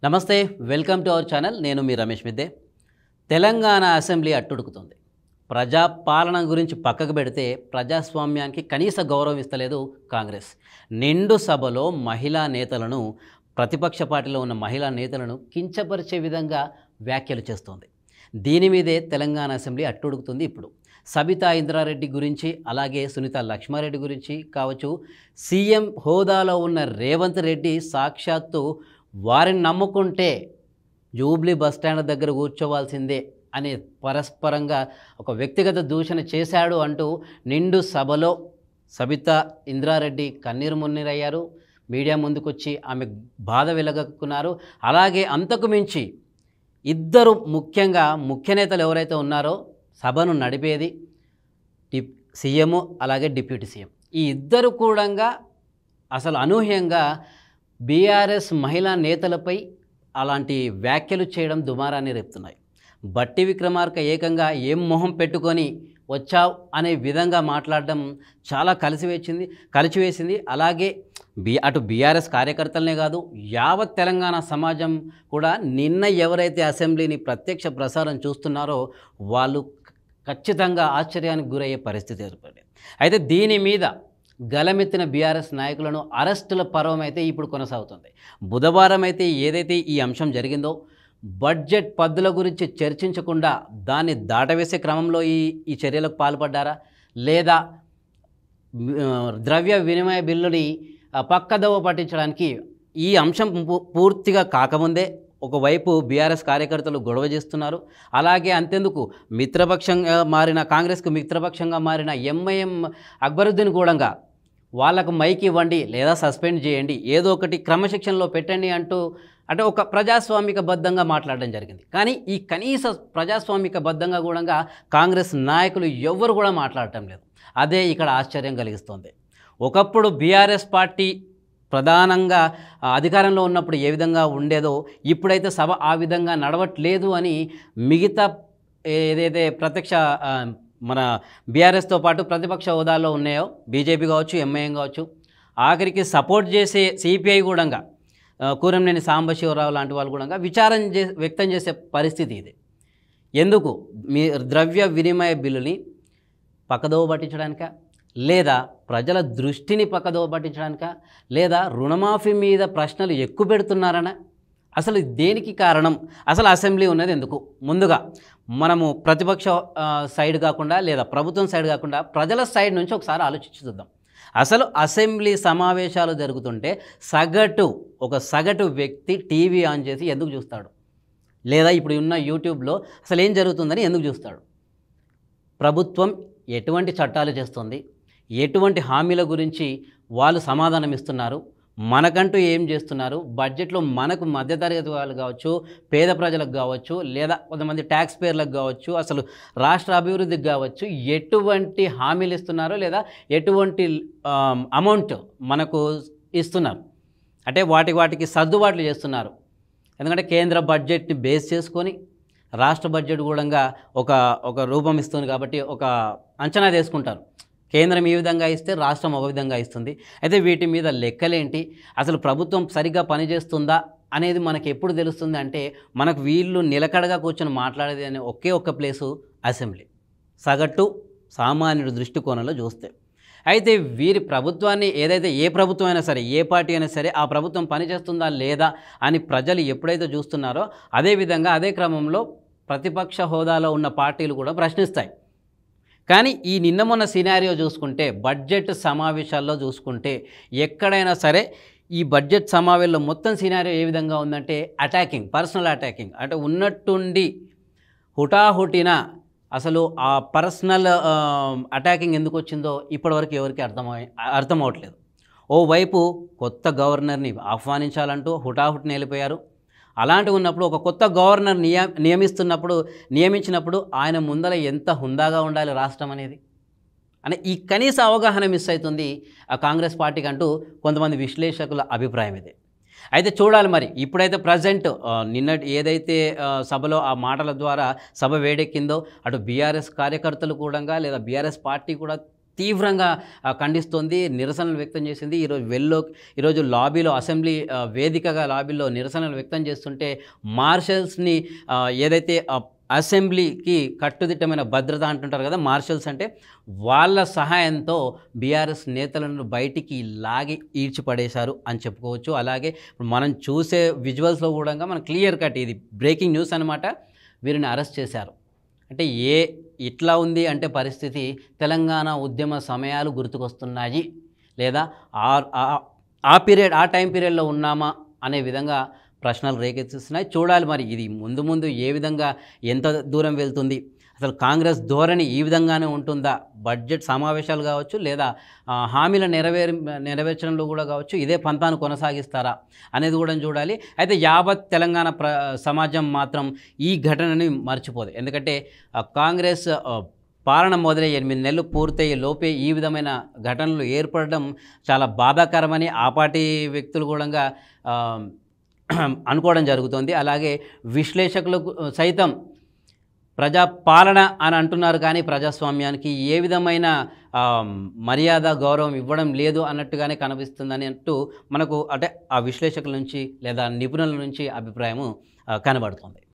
నమస్తే welcome to our channel నేను మీ Ramesh మిద్దే Telangana assembly అట్టుడుకుతుంది ప్రజాపాలన గురించి పక్కకు పెడితే ప్రజాస్వామ్యానికి కనీస గౌరవం ఇస్తలేదు కాంగ్రెస్ నిండు సభలో మహిళా నేతలను ప్రతిపక్ష పార్టీలో ఉన్న మహిళా నేతలను కించపరిచే విధంగా వ్యాఖ్యలు చేస్తోంది దీని మీదే తెలంగాణ అసెంబ్లీ అట్టుడుకుతుంది ఇప్పుడు సబితా ఇంద్రారెడ్డి గురించి అలాగే సునీత లక్ష్మారెడ్డి గురించి కావచ్చు సీఎం హోదాలో ఉన్న రేవంత్ రెడ్డి సాక్షాత్తు వారిని నమ్ముకుంటే జూబ్లీ బస్టాండ్ దగ్గర కూర్చోవాల్సిందే అనే పరస్పరంగా ఒక వ్యక్తిగత దూషణ చేశాడు అంటూ నిండు సభలో సబితా ఇంద్రారెడ్డి కన్నీరు మున్నీరయ్యారు మీడియా ముందుకొచ్చి ఆమె బాధ వెలగక్కున్నారు అలాగే అంతకు మించి ఇద్దరు ముఖ్యంగా ముఖ్య నేతలు ఎవరైతే ఉన్నారో సభను నడిపేది సీఎం అలాగే డిప్యూటీ సీఎం ఈ ఇద్దరు కూడా అసలు అనూహ్యంగా బీఆర్ఎస్ మహిళా నేతలపై అలాంటి వ్యాఖ్యలు చేయడం దుమారాన్ని రేపుతున్నాయి బట్టి విక్రమార్క ఏకంగా ఏం మొహం పెట్టుకొని వచ్చావు అనే విధంగా మాట్లాడడం చాలా కలిసివేసింది అలాగే అటు బీఆర్ఎస్ కార్యకర్తలనే కాదు యావత్ తెలంగాణ సమాజం కూడా నిన్న ఎవరైతే అసెంబ్లీని ప్రత్యక్ష ప్రసారం చూస్తున్నారో వాళ్ళు ఖచ్చితంగా ఆశ్చర్యానికి గురయ్యే పరిస్థితి ఏర్పడింది అయితే దీని మీద గలమెత్తిన బీఆర్ఎస్ నాయకులను అరెస్టుల పర్వం అయితే ఇప్పుడు కొనసాగుతుంది బుధవారం అయితే ఏదైతే ఈ అంశం జరిగిందో బడ్జెట్ పద్దుల గురించి చర్చించకుండా దాన్ని దాటవేసే క్రమంలో ఈ చర్యలకు పాల్పడ్డారా లేదా ద్రవ్య వినిమయ బిల్లుని పక్కదోవ పట్టించడానికి ఈ అంశం పూర్తిగా కాకముందే ఒకవైపు బీఆర్ఎస్ కార్యకర్తలు గొడవ చేస్తున్నారు అలాగే అంతెందుకు మిత్రపక్షంగా మారిన కాంగ్రెస్కు మిత్రపక్షంగా మారిన ఎంఐఎం అక్బరుద్దీన్ కూడా వాళ్ళకు మైక్ ఇవ్వండి లేదా సస్పెండ్ చేయండి ఏదో ఒకటి క్రమశిక్షణలో పెట్టండి అంటూ అంటే ఒక ప్రజాస్వామికబద్ధంగా మాట్లాడడం జరిగింది కానీ ఈ కనీస ప్రజాస్వామికబద్ధంగా కూడా కాంగ్రెస్ నాయకులు ఎవ్వరు కూడా మాట్లాడటం లేదు అదే ఇక్కడ ఆశ్చర్యం కలిగిస్తోంది ఒకప్పుడు బీఆర్ఎస్ పార్టీ ప్రధానంగా అధికారంలో ఉన్నప్పుడు ఏ విధంగా ఉండేదో ఇప్పుడైతే సభ ఆ విధంగా నడవట్లేదు అని మిగతా ఏదైతే ప్రత్యక్ష మన బీఆర్ఎస్తో పాటు ప్రతిపక్ష హోదాలో ఉన్నాయో బీజేపీ కావచ్చు ఎంఐఎం కావచ్చు ఆఖరికి సపోర్ట్ చేసే సిపిఐ కూడా కూరంనేని సాంబశివరావు లాంటి వాళ్ళు కూడా విచారం వ్యక్తం చేసే పరిస్థితి ఇది ఎందుకు మీ ద్రవ్య వినిమయ బిల్లుని పక్కదోవ పట్టించడానిక లేదా ప్రజల దృష్టిని పక్కదోవ పట్టించడానిక లేదా రుణమాఫీ మీద ప్రశ్నలు ఎక్కువ పెడుతున్నారనా అసలు దేనికి కారణం అసలు అసెంబ్లీ ఉన్నది ఎందుకు ముందుగా మనము ప్రతిపక్ష సైడ్ కాకుండా లేదా ప్రభుత్వం సైడ్ కాకుండా ప్రజల సైడ్ నుంచి ఒకసారి ఆలోచించి చూద్దాం అసలు అసెంబ్లీ సమావేశాలు జరుగుతుంటే ఒక సగటు వ్యక్తి టీవీ ఆన్ చేసి ఎందుకు చూస్తాడు లేదా ఇప్పుడు ఉన్న యూట్యూబ్లో అసలు ఏం జరుగుతుందని ఎందుకు చూస్తాడు ప్రభుత్వం ఎటువంటి చట్టాలు చేస్తుంది ఎటువంటి హామీల గురించి వాళ్ళు సమాధానం ఇస్తున్నారు మనకంటూ ఏం చేస్తున్నారు బడ్జెట్లో మనకు మధ్యతరగతి వాళ్ళు కావచ్చు పేద ప్రజలకు కావచ్చు లేదా కొంతమంది ట్యాక్స్ పేర్లకు కావచ్చు అసలు రాష్ట్ర అభివృద్ధికి కావచ్చు ఎటువంటి హామీలు ఇస్తున్నారో లేదా ఎటువంటి అమౌంట్ మనకు ఇస్తున్నారు అంటే వాటికి సర్దుబాట్లు చేస్తున్నారు ఎందుకంటే కేంద్ర బడ్జెట్ని బేస్ చేసుకొని రాష్ట్ర బడ్జెట్ కూడా ఒక రూపం ఇస్తుంది కాబట్టి ఒక అంచనా తీసుకుంటారు కేంద్రం ఈ విధంగా ఇస్తే రాష్ట్రం ఒక విధంగా ఇస్తుంది అయితే వీటి మీద లెక్కలేంటి అసలు ప్రభుత్వం సరిగ్గా పనిచేస్తుందా అనేది మనకు ఎప్పుడు తెలుస్తుంది అంటే మనకు వీళ్ళు నిలకడగా కూర్చొని మాట్లాడేది అనే ఒక్క ప్లేసు అసెంబ్లీ సగటు సామాన్యుడి దృష్టికోణంలో చూస్తే అయితే వీరి ప్రభుత్వాన్ని ఏదైతే ఏ ప్రభుత్వం అయినా సరే ఏ పార్టీ అయినా సరే ఆ ప్రభుత్వం పనిచేస్తుందా లేదా అని ప్రజలు ఎప్పుడైతే చూస్తున్నారో అదేవిధంగా అదే క్రమంలో ప్రతిపక్ష హోదాలో ఉన్న పార్టీలు కూడా ప్రశ్నిస్తాయి కానీ ఈ నిన్న మొన్న సినారియో చూసుకుంటే బడ్జెట్ సమావేశాల్లో చూసుకుంటే ఎక్కడైనా సరే ఈ బడ్జెట్ సమావేశంలో మొత్తం సినారియో ఏ విధంగా ఉందంటే పర్సనల్ అటాకింగ్ అంటే ఉన్నట్టుండి హుటాహుటిన అసలు ఆ పర్సనల్ అటాకింగ్ ఎందుకు వచ్చిందో ఇప్పటివరకు ఎవరికి అర్థం అవ్వట్లేదు ఓవైపు కొత్త గవర్నర్ని ఆహ్వానించాలంటూ హుటాహుటిని వెళ్ళిపోయారు అలాంటి ఉన్నప్పుడు ఒక కొత్త గవర్నర్ నియమించినప్పుడు ఆయన ముందర ఎంత హుందాగా ఉండాలి రాష్ట్రం అనేది అని ఈ కనీస అవగాహన మిస్ అవుతుంది ఆ కాంగ్రెస్ పార్టీకి అంటూ కొంతమంది విశ్లేషకుల అభిప్రాయం ఇది అయితే చూడాలి మరి ఇప్పుడైతే ప్రజెంట్ నిన్నటి ఏదైతే సభలో ఆ మాటల ద్వారా సభ వేడెక్కిందో అటు బీఆర్ఎస్ కార్యకర్తలు కూడా లేదా బీఆర్ఎస్ పార్టీ కూడా తీవ్రంగా ఖండిస్తోంది, నిరసనలు వ్యక్తం చేసింది. ఈరోజు లాబీలో అసెంబ్లీ వేదికగా లాబీలో నిరసనలు వ్యక్తం చేస్తుంటే మార్షల్స్ని ఏదైతే అసెంబ్లీకి కట్టుదిట్టమైన భద్రత అంటుంటారు కదా మార్షల్స్ అంటే, వాళ్ళ సహాయంతో బీఆర్ఎస్ నేతలను బయటికి లాగి ఈడ్చిపడేశారు అని చెప్పుకోవచ్చు. అలాగే మనం చూసే విజువల్స్లో కూడా మనం క్లియర్ కట్, ఇది బ్రేకింగ్ న్యూస్ అనమాట, వీరిని అరెస్ట్ చేశారు. అంటే ఇట్లా ఉంది అంటే పరిస్థితి, తెలంగాణ ఉద్యమ సమయాలు గుర్తుకొస్తున్నాయి లేదా ఆ టైం పీరియడ్లో ఉన్నామా అనే విధంగా ప్రశ్నలు రేకెత్తిస్తున్నాయి. చూడాలి మరి ఇది ముందు ముందు ఏ విధంగా ఎంత దూరం వెళ్తుంది, అసలు కాంగ్రెస్ ధోరణి ఈ విధంగానే ఉంటుందా, బడ్జెట్ సమావేశాలు కావచ్చు లేదా హామీల నెరవేర్చడంలో కూడా కావచ్చు ఇదే పంతాను కొనసాగిస్తారా అనేది కూడా చూడాలి. అయితే యావత్ తెలంగాణ సమాజం మాత్రం ఈ ఘటనని మర్చిపోదు. ఎందుకంటే కాంగ్రెస్ పాలన మొదలై 8 నెలలు పూర్తయ్యే లోపే ఈ విధమైన ఘటనలు ఏర్పడడం చాలా బాధాకరమని ఆ పార్టీ వ్యక్తులు కూడా అనుకోవడం జరుగుతుంది. అలాగే విశ్లేషకులకు సైతం ప్రజాపాలన అని అంటున్నారు కానీ ప్రజాస్వామ్యానికి ఏ విధమైన మర్యాద గౌరవం ఇవ్వడం లేదు అన్నట్టుగానే కనిపిస్తుందని మనకు అంటే ఆ విశ్లేషకుల నుంచి లేదా నిపుణుల నుంచి అభిప్రాయము కనబడుతుంది.